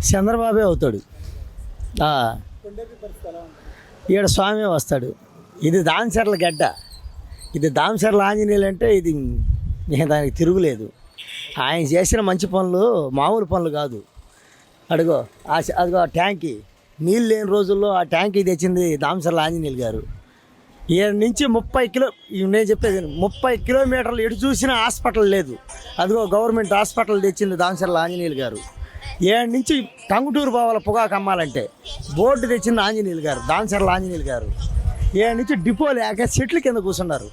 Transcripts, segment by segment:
చంద్రబాబే అవుతాడు. ఈడ స్వామి వస్తాడు. ఇది దామచర్ల గడ్డ, ఇది దామచర్ల ఆంజనేయులు అంటే ఇది దానికి తిరుగులేదు. ఆయన చేసిన మంచి పనులు మామూలు పనులు కాదు. అదిగో ట్యాంకీ నీళ్ళు లేని రోజుల్లో ఆ ట్యాంకీ తెచ్చింది దామచర్ల ఆంజనేయులు గారు. ఈడ నుంచి 30 నేను చెప్పేది 30 కిలోమీటర్లు ఎటు చూసినా హాస్పిటల్ లేదు. అదిగో గవర్నమెంట్ హాస్పిటల్ తెచ్చింది దామచర్ల ఆంజనేయులు గారు. ఏడు నుంచి టంగుటూరు పోవాలి పొగాకు అమ్మాలంటే బోర్డు తెచ్చింది ఆంజనేయులు గారు, దామచర్ల ఆంజనేయులు గారు. ఏడు నుంచి డిపో లేక చెట్ల కింద కూర్చున్నారు.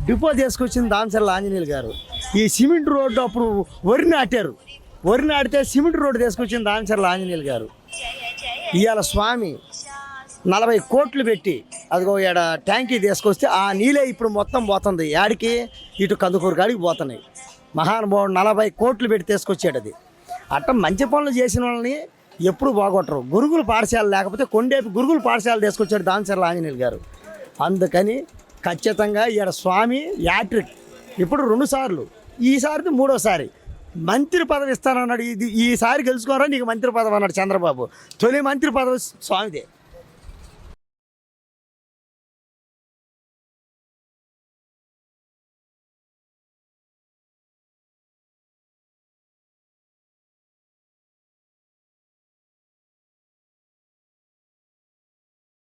డిపో తీసుకొచ్చింది దామచర్ల ఆంజనేయులు గారు. ఈ సిమెంట్ రోడ్డు అప్పుడు వరి నాటారు, వరి నాటితే సిమెంట్ రోడ్డు తీసుకొచ్చింది దామచర్ల ఆంజనేయులు గారు. ఇవాళ స్వామి 40 కోట్లు పెట్టి అదిగో ఏడ ట్యాంకీ తీసుకొస్తే ఆ నీళ్ళే ఇప్పుడు మొత్తం పోతుంది. యాడికి ఇటు కందుకూరు కాడికి పోతున్నాయి. మహానుభావుడు 40 కోట్లు పెట్టి తీసుకొచ్చాడు. అది అట్ట మంచి పనులు చేసిన వాళ్ళని ఎప్పుడు బాగొట్టరు. గురుకుల పాఠశాల లేకపోతే కొండేపి గురుకుల పాఠశాల తీసుకొచ్చాడు దామచర్ల ఆంజనేయులు గారు. అందుకని ఖచ్చితంగా ఈడ స్వామి యాట్రిక్ ఇప్పుడు 2 సార్లు, ఈసారి 3వసారి మంత్రి పదవి ఇస్తానన్నాడు. ఈసారి గెలుచుకోరా నీకు మంత్రి పదవి అన్నాడు చంద్రబాబు. తొలి మంత్రి పదవి స్వామిదే.